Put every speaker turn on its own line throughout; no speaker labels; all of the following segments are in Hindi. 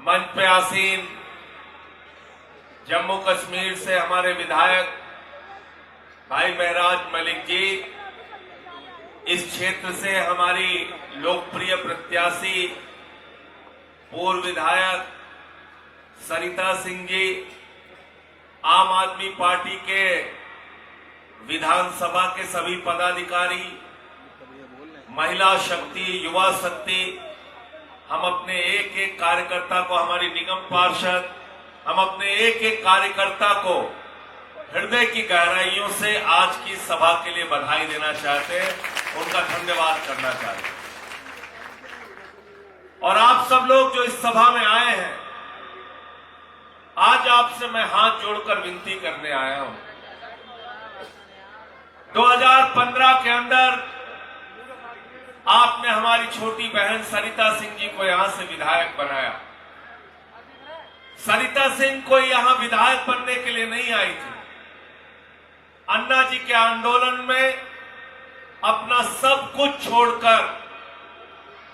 मंच पे आसीन जम्मू कश्मीर से हमारे विधायक भाई महराज मलिक जी, इस क्षेत्र से हमारी लोकप्रिय प्रत्याशी पूर्व विधायक सरिता सिंह जी, आम आदमी पार्टी के विधानसभा के सभी पदाधिकारी, महिला शक्ति, युवा शक्ति, हम अपने एक एक कार्यकर्ता को, हमारी निगम पार्षद, हम अपने एक एक कार्यकर्ता को हृदय की गहराइयों से आज की सभा के लिए बधाई देना चाहते हैं, उनका धन्यवाद करना चाहते हैं। और आप सब लोग जो इस सभा में आए हैं, आज आपसे मैं हाथ जोड़कर विनती करने आया हूं। 2015 के अंदर आपने हमारी छोटी बहन सरिता सिंह जी को यहां से विधायक बनाया। सरिता सिंह कोई यहां विधायक बनने के लिए नहीं आई थी। अन्ना जी के आंदोलन में अपना सब कुछ छोड़कर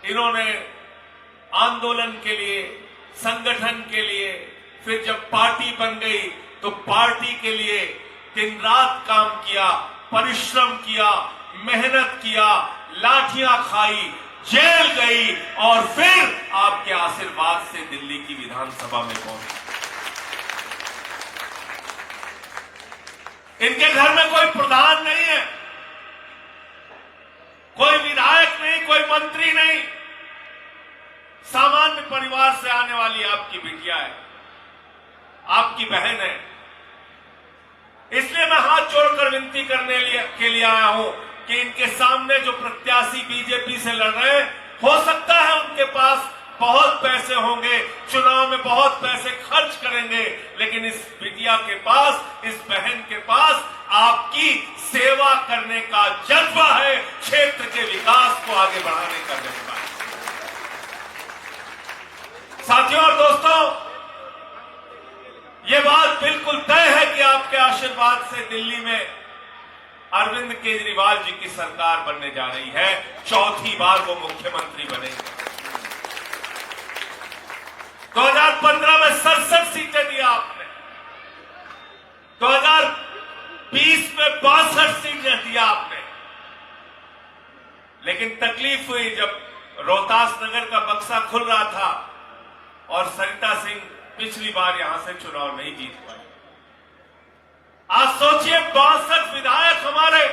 इन्होंने आंदोलन के लिए, संगठन के लिए, फिर जब पार्टी बन गई तो पार्टी के लिए दिन रात काम किया, परिश्रम किया, मेहनत किया, लाठियां खाई, जेल गई और फिर आपके आशीर्वाद से दिल्ली की विधानसभा में पहुंची। इनके घर में कोई प्रधान नहीं है, कोई विधायक नहीं, कोई मंत्री नहीं, सामान्य परिवार से आने वाली आपकी बिटिया है, आपकी बहन है। इसलिए मैं हाथ जोड़कर विनती करने के लिए आया हूं कि इनके सामने जो प्रत्याशी बीजेपी से लड़ रहे हैं, हो सकता है उनके पास बहुत पैसे होंगे, चुनाव में बहुत पैसे खर्च करेंगे, लेकिन इस बिटिया के पास, इस बहन के पास आपकी सेवा करने का जज्बा है, क्षेत्र के विकास को आगे बढ़ाने का जज्बा है। साथियों और दोस्तों, ये बात बिल्कुल तय है कि आपके आशीर्वाद से दिल्ली में अरविंद केजरीवाल जी की सरकार बनने जा रही है। चौथी बार वो मुख्यमंत्री बनेंगे। 2015 में 67 सीटें दी आपने, 2020 में 62 सीटें दिया आपने, लेकिन तकलीफ हुई जब रोहतास नगर का बक्सा खुल रहा था और सरिता सिंह पिछली बार यहां से चुनाव नहीं जीत पाई। आज सोचिए, 62 विधायक हमारे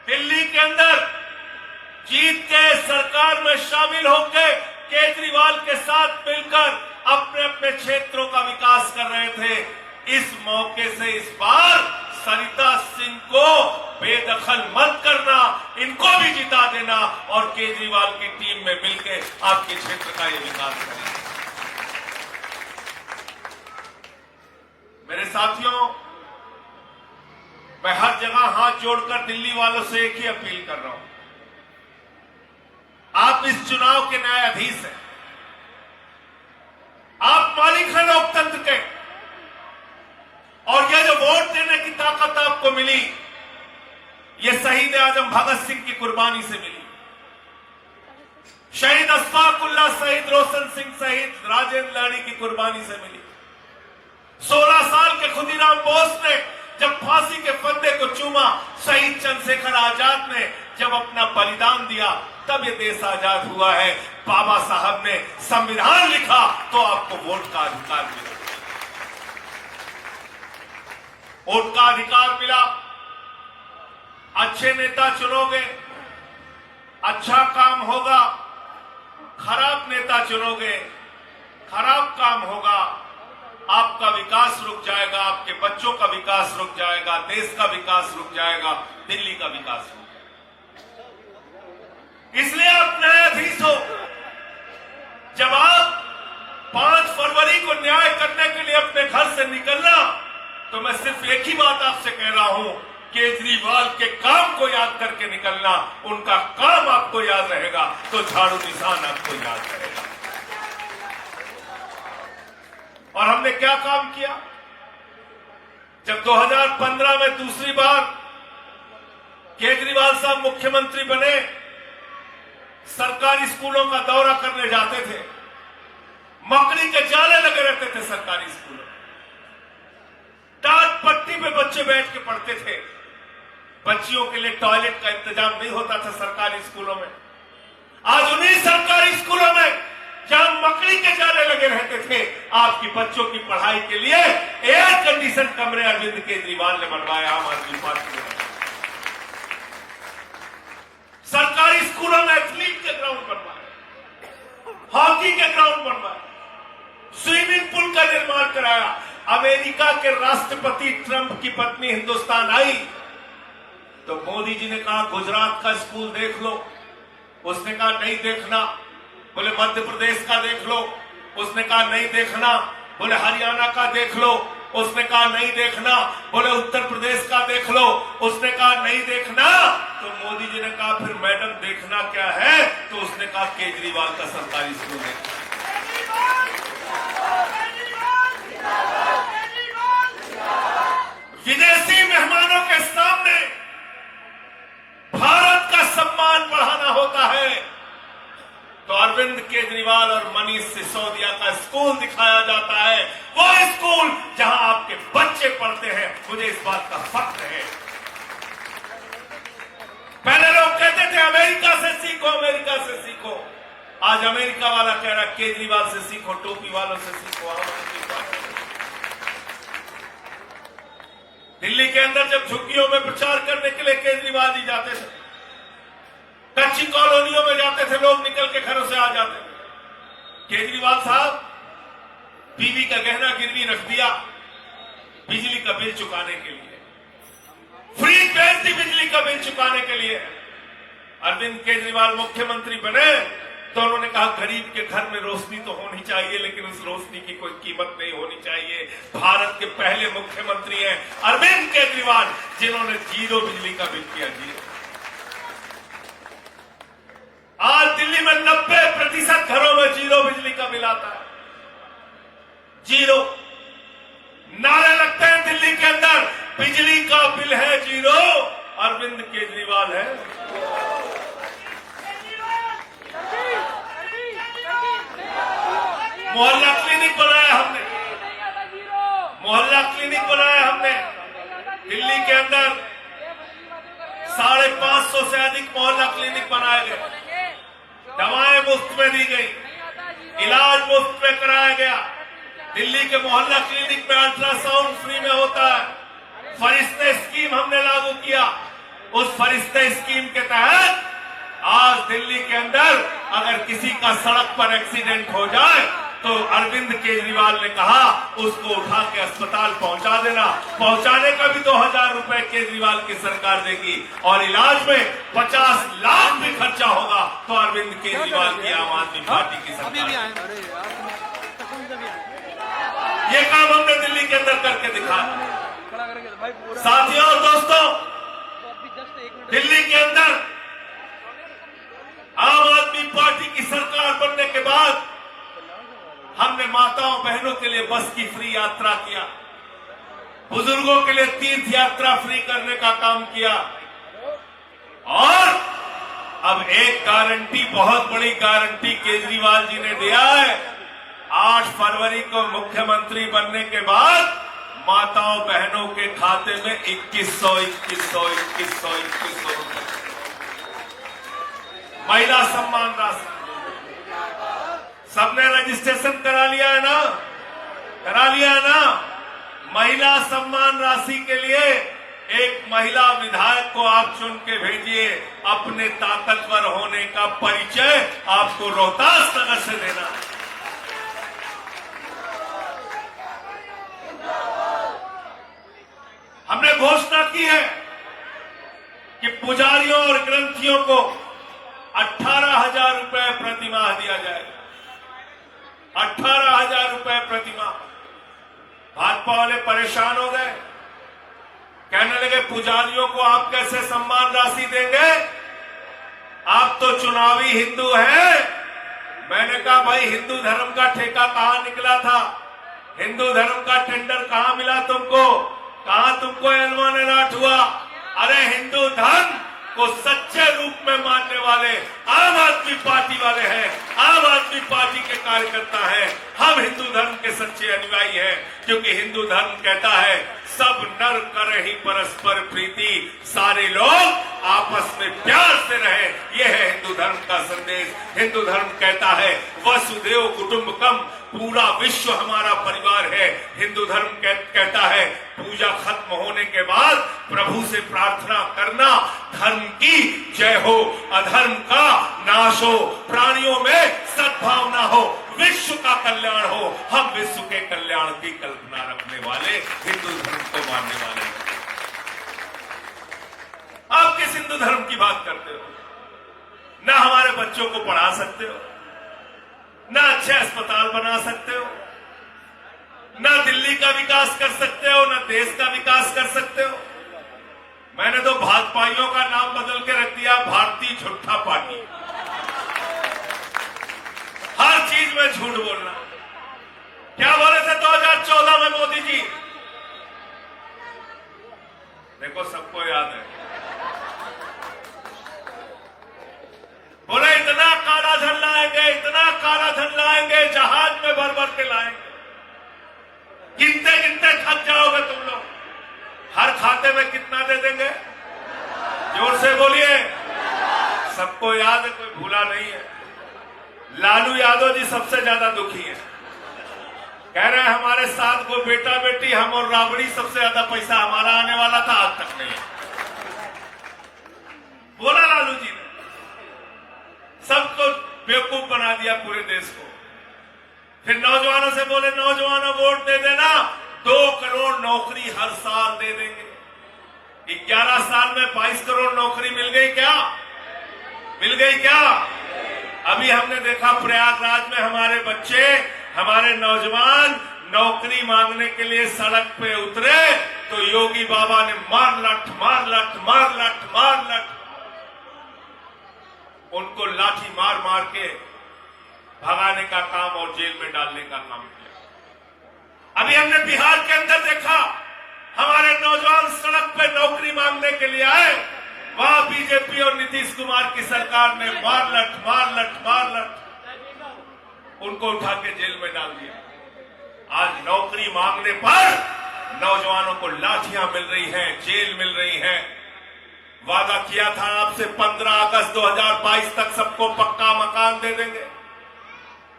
दिल्ली के अंदर जीत के सरकार में शामिल होकर केजरीवाल के साथ मिलकर अपने अपने क्षेत्रों का विकास कर रहे थे। इस मौके से इस बार सरिता सिंह को बेदखल मत करना, इनको भी जिता देना और केजरीवाल की टीम में मिलकर आपके क्षेत्र का ये विकास करना। मेरे साथियों, मैं हर जगह हाथ जोड़कर दिल्ली वालों से एक ही अपील कर रहा हूं, आप इस चुनाव के न्यायाधीश हैं, आप मालिक हैं लोकतंत्र के, और ये जो वोट देने की ताकत आपको मिली, ये शहीद आजम भगत सिंह की कुर्बानी से मिली, शहीद अशफाक उल्लाह, शहीद रोशन सिंह, शहीद राजेंद्र लाड़ी की कुर्बानी से मिली। 16 साल के खुदीराम बोस ने जब फांसी के फंदे को चूमा, शहीद चंद्रशेखर आजाद ने जब अपना बलिदान दिया, तब ये देश आजाद हुआ है। बाबा साहब ने संविधान लिखा तो आपको वोट का अधिकार मिला, वोट का अधिकार मिला। अच्छे नेता चुनोगे, अच्छा काम होगा, खराब नेता चुनोगे, खराब काम होगा, आपका विकास रुक जाएगा, आपके बच्चों का विकास रुक जाएगा, देश का विकास रुक जाएगा, दिल्ली का विकास रुक जाएगा। इसलिए आप न्यायाधीश हो। जब आप 5 फरवरी को न्याय करने के लिए अपने घर से निकलना, तो मैं सिर्फ एक ही बात आपसे कह रहा हूं, केजरीवाल के काम को याद करके निकलना। उनका काम आपको याद रहेगा तो झाड़ू निशान आपको याद रहेगा। और हमने क्या काम किया? जब 2015 में दूसरी बार केजरीवाल साहब मुख्यमंत्री बने, सरकारी स्कूलों का दौरा करने जाते थे, मकड़ी के जाले लगे रहते थे सरकारी स्कूलों में। टाट पट्टी पे बच्चे बैठ के पढ़ते थे। बच्चियों के लिए टॉयलेट का इंतजाम नहीं होता था सरकारी स्कूलों में। आज उन्हीं सरकारी स्कूलों में जहां मकड़ी के जाले लगे रहते थे, आपकी बच्चों की पढ़ाई के लिए एयर कंडीशन कमरे अरविंद केजरीवाल ने बनवाया, आम आदमी पार्टी ने। सरकारी स्कूलों में एथलीट के ग्राउंड बनवाए, हॉकी के ग्राउंड बनवाए, स्विमिंग पूल का निर्माण कराया। अमेरिका के राष्ट्रपति ट्रंप की पत्नी हिंदुस्तान आई तो मोदी जी ने कहा गुजरात का स्कूल देख लो, उसने कहा नहीं देखना। बोले मध्य प्रदेश का देख लो, उसने कहा नहीं देखना। बोले हरियाणा का देख लो, उसने कहा नहीं देखना। बोले उत्तर प्रदेश का देख लो, उसने कहा नहीं देखना। तो मोदी जी ने कहा फिर मैडम देखना क्या है? तो उसने कहा केजरीवाल का सरकारी स्कूल है। विदेशी मेहमानों के सामने भारत का सम्मान बढ़ाना होता है तो अरविंद केजरीवाल और मनीष सिसोदिया का स्कूल दिखाया जाता है, वो स्कूल जहां आपके बच्चे पढ़ते हैं। मुझे इस बात का फख्र है। पहले लोग कहते थे अमेरिका से सीखो, अमेरिका से सीखो। आज अमेरिका वाला कह रहा केजरीवाल से सीखो, टोपी वालों से सीखो। दिल्ली के अंदर जब झुग्गियों में प्रचार करने के लिए केजरीवाल जी जाते थे, कच्ची कॉलोनियों में जाते थे, लोग निकल के घरों से आ जाते थे। केजरीवाल साहब बीवी का गहना गिरवी रख दिया बिजली का बिल चुकाने के लिए, फ्री भेज दी बिजली का बिल चुकाने के लिए। अरविंद केजरीवाल मुख्यमंत्री बने तो उन्होंने कहा गरीब के घर में रोशनी तो होनी चाहिए, लेकिन उस रोशनी की कोई कीमत नहीं होनी चाहिए। भारत के पहले मुख्यमंत्री हैं अरविंद केजरीवाल, जिन्होंने जीरो बिजली का बिल किया। जीरो। आज दिल्ली में 90% घरों में जीरो बिजली का बिल आता है। जीरो। नारे लगते हैं दिल्ली के अंदर, बिजली का बिल है जीरो, अरविंद केजरीवाल है। मोहल्ला क्लिनिक बनाया हमने, मोहल्ला क्लिनिक बनाया हमने दिल्ली के अंदर। 550 से अधिक मोहल्ला क्लिनिक बनाए गए, दवाएं मुफ्त में दी गई, इलाज मुफ्त में कराया गया। दिल्ली के मोहल्ला क्लिनिक में अल्ट्रासाउंड फ्री में होता है। फरिश्ते स्कीम हमने लागू किया। उस फरिश्ते स्कीम के तहत आज दिल्ली के अंदर अगर किसी का सड़क पर एक्सीडेंट हो जाए तो अरविंद केजरीवाल ने कहा उसको उठा के अस्पताल पहुंचा देना। पहुंचाने का भी 2000 रुपए केजरीवाल की सरकार देगी और इलाज में 50 लाख भी खर्चा होगा तो अरविंद केजरीवाल की आम आदमी पार्टी की सरकार। ये काम हमने दिल्ली के अंदर करके दिखाया। साथियों और दोस्तों, दिल्ली के अंदर आम आदमी पार्टी की सरकार बनने के बाद हमने माताओं बहनों के लिए बस की फ्री यात्रा किया, बुजुर्गों के लिए तीर्थ यात्रा फ्री करने का काम किया और अब एक गारंटी, बहुत बड़ी गारंटी केजरीवाल जी ने दिया है। 8 फरवरी को मुख्यमंत्री बनने के बाद माताओं बहनों के खाते में 2100 रुपए महिला सम्मान राशि। सबने रजिस्ट्रेशन करा लिया है ना? करा लिया है ना? महिला सम्मान राशि के लिए एक महिला विधायक को आप चुन के भेजिए। अपने ताकतवर होने का परिचय आपको रोहतास नगर से देना है। हमने घोषणा की है कि पुजारियों और ग्रंथियों को 18,000 रुपए प्रतिमाह दिया जाएगा। 18,000 रुपए प्रतिमाह। भाजपा वाले परेशान हो गए, कहने लगे पुजारियों को आप कैसे सम्मान राशि देंगे, आप तो चुनावी हिंदू हैं। मैंने कहा भाई हिंदू धर्म का ठेका कहां निकला था, हिंदू धर्म का टेंडर कहां मिला तुमको, कहां तुमको एलवन अलॉट हुआ। अरे हिंदू धर्म को सच्चे रूप में मानने वाले आम आदमी पार्टी वाले हैं, आम आदमी पार्टी के कार्यकर्ता हैं। हम हिंदू धर्म के सच्चे अनुयायी हैं, क्योंकि हिंदू धर्म कहता है सब नर करे ही परस्पर प्रीति, सारे लोग आपस में प्यार से रहे। यह है हिंदू धर्म का संदेश। हिंदू धर्म कहता है वसुदेव कुटुंबकम, पूरा विश्व हमारा परिवार है। हिंदू धर्म कहता है पूजा खत्म होने के बाद प्रभु से प्रार्थना करना, धर्म की जय हो, अधर्म का नाश हो, प्राणियों में सद्भावना हो, विश्व का कल्याण हो। हम विश्व के कल्याण की कल्पना रखने वाले, हिंदू धर्म को मानने वाले। आप किस हिंदू धर्म की बात करते हो? ना हमारे बच्चों को पढ़ा सकते हो, ना अच्छे अस्पताल बना सकते हो, ना दिल्ली का विकास कर सकते हो, ना देश का विकास कर सकते हो। मैंने तो भाजपाइयों का नाम बदल के रख दिया भारतीय झूठा पार्टी। हर चीज में झूठ बोलना। क्या बोले थे 2014 में मोदी जी? देखो सबको याद है, बोले इतना काला धन लाएंगे, इतना काला धन लाएंगे, जहाज में भर भर के लाएंगे। गिनते गिनते थक जाओगे तुम लोग। हर खाते में कितना दे देंगे? जोर से बोलिए। सबको याद है, कोई भूला नहीं है। लालू यादव जी सबसे ज्यादा दुखी है, कह रहे हैं हमारे 7 को बेटा बेटी, हम और राबड़ी, सबसे ज्यादा पैसा हमारा आने वाला था, आज तक नहीं। बोला लालू जी ने, सबको बेवकूफ बना दिया पूरे देश को। फिर नौजवानों से बोले नौजवानों वोट दे देना, 2 करोड़ नौकरी हर साल दे देंगे। 11 साल में 22 करोड़ नौकरी मिल गई क्या? मिल गई क्या? अभी हमने देखा प्रयागराज में हमारे बच्चे, हमारे नौजवान नौकरी मांगने के लिए सड़क पे उतरे तो योगी बाबा ने मार लठ मार लठ मार लठ मार लठ, उनको लाठी मार मार के भगाने का काम और जेल में डालने का काम किया। अभी हमने बिहार के अंदर देखा, हमारे नौजवान सड़क पे नौकरी मांगने के लिए आए, वहां बीजेपी और नीतीश कुमार की सरकार ने मार लठ मार लठ मार लठ उनको उठा के जेल में डाल दिया। आज नौकरी मांगने पर नौजवानों को लाठियां मिल रही हैं, जेल मिल रही है। वादा किया था आपसे 15 अगस्त 2022 तक सबको पक्का मकान दे देंगे।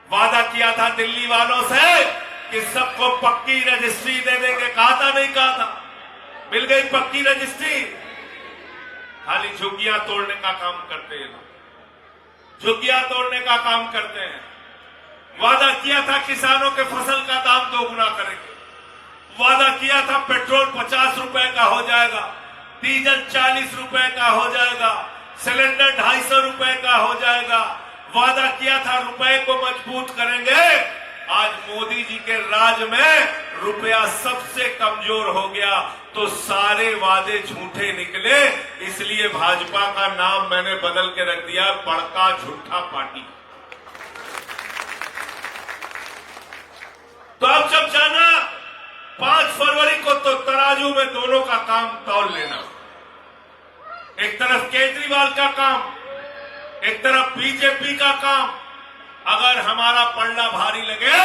वादा किया था दिल्ली वालों से कि सबको पक्की रजिस्ट्री दे देंगे। कहा था नहीं कहा था? मिल गई पक्की रजिस्ट्री। खाली झुग्गियां तोड़ने का काम करते हैं, झुग्गियां तोड़ने का काम करते हैं। वादा किया था किसानों के फसल का दाम 2 गुना करेंगे। वादा किया था पेट्रोल 50 रुपए का हो जाएगा, डीजल 40 रुपए का हो जाएगा, सिलेंडर 250 रुपए का हो जाएगा। वादा किया था रुपए को मजबूत करेंगे। आज मोदी जी के राज में रुपया सबसे कमजोर हो गया, तो सारे वादे झूठे निकले। इसलिए भाजपा का नाम मैंने बदल के रख दिया बड़का झूठा पार्टी। तो अब जब जाना 5 फरवरी को, तो तराजू में दोनों का काम तौल लेना। एक तरफ केजरीवाल का काम, एक तरफ बीजेपी का काम। अगर हमारा पलड़ा भारी लगे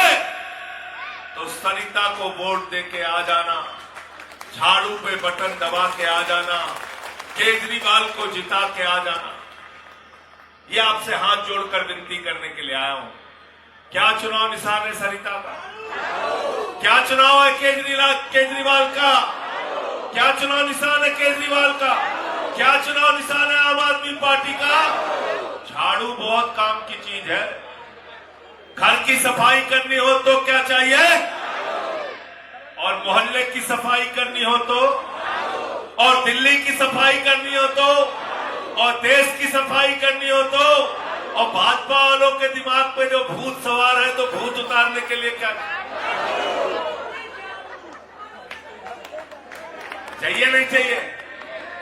तो सरिता को वोट दे के आ जाना, झाड़ू पे बटन दबा के आ जाना, केजरीवाल को जिता के आ जाना। ये आपसे हाथ जोड़कर विनती करने के लिए आया हूं। क्या चुनाव निशान है सरिता का? क्या चुनाव है केजरीवाल का? क्या चुनाव निशान है केजरीवाल का? क्या चुनाव निशान है आम आदमी पार्टी का? झाड़ू बहुत काम की चीज है। घर की सफाई करनी हो तो क्या चाहिए? और मोहल्ले की सफाई करनी हो तो, और दिल्ली की सफाई करनी हो तो, और देश की सफाई करनी हो तो, और भाजपा वालों के दिमाग पे जो भूत सवार है, तो भूत उतारने के लिए क्या चाहिए? नहीं चाहिए।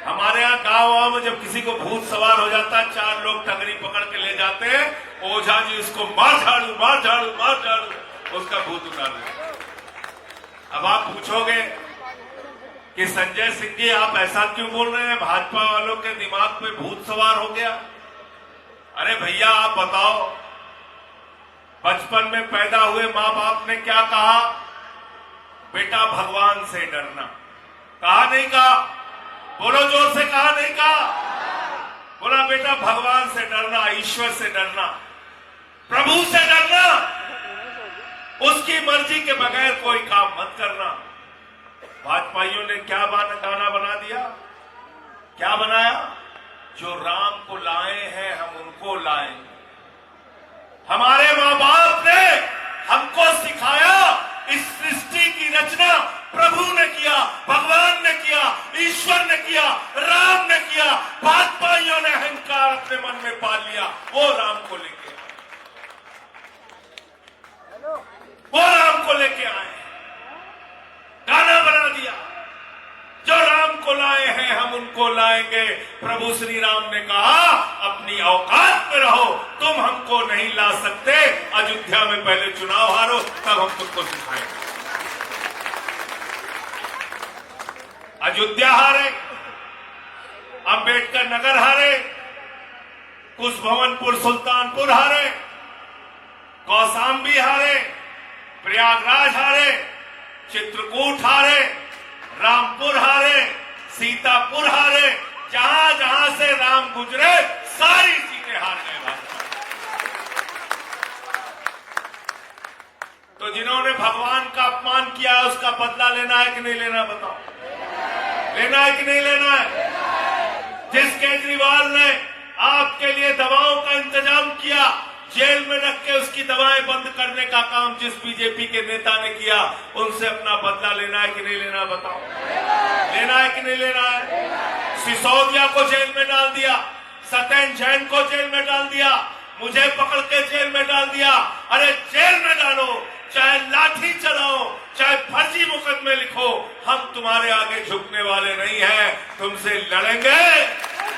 हमारे यहाँ गांव में जब किसी को भूत सवार हो जाता है, 4 लोग टंगरी पकड़ के ले जाते हैं, ओझा जी उसको मार झाड़ू मार झाड़ू मार झाड़ू, उसका भूत उतार देते। अब आप पूछोगे कि संजय सिंह जी आप ऐसा क्यों बोल रहे हैं, भाजपा वालों के दिमाग पे भूत सवार हो गया? अरे भैया आप बताओ, बचपन में पैदा हुए मां बाप ने क्या कहा? बेटा भगवान से डरना। कहा नहीं कहा? बोलो जोर से, कहा नहीं कहा? बोला बेटा भगवान से डरना, ईश्वर से डरना, प्रभु से डरना, उसकी मर्जी के बगैर कोई काम मत करना। भाजपाइयों ने क्या गाना बना दिया? क्या बनाया? जो राम को लाए हैं हम उनको लाएंगे। हमारे मां बाप ने हमको सिखाया, इस सृष्टि की रचना प्रभु ने किया, भगवान ने किया, ईश्वर ने किया, राम ने किया। भाजपाइयों ने अहंकार अपने मन में पाल लिया, वो राम को लेके आए, गाना बना दिया, जो राम को लाए हैं हम उनको लाएंगे। प्रभु श्री राम ने कहा अपनी औकात में रहो, तुम हमको नहीं ला सकते। अयोध्या में पहले चुनाव हारो, तब हम तुमको सिखाएंगे। अयोध्या हारे, अंबेडकर नगर हारे, कुशभवनपुर सुल्तानपुर हारे, कौशाम्बी हारे, प्रयागराज हारे, चित्रकूट हारे, रामपुर हारे, सीतापुर हारे, जहां जहां से राम गुजरे सारी सीटें हार गए भाजपा। तो जिन्होंने भगवान का अपमान किया है उसका बदला लेना है कि नहीं लेना? बताओ, लेना है कि नहीं लेना है? जिस केजरीवाल ने आपके लिए दवाओं का इंतजाम किया, जेल में रख के उसकी दवाएं बंद करने का काम जिस बीजेपी के नेता ने किया, उनसे अपना बदला लेना है कि नहीं लेना? बताओ, लेना है कि नहीं लेना है? सिसोदिया को जेल में डाल दिया, सत्येंद्र जैन को जेल में डाल दिया, मुझे पकड़ के जेल में डाल दिया। अरे जेल में डालो, चाहे लाठी चलाओ, चाहे फर्जी मुकदमे लिखो, हम तुम्हारे आगे झुकने वाले नहीं हैं, तुमसे लड़ेंगे।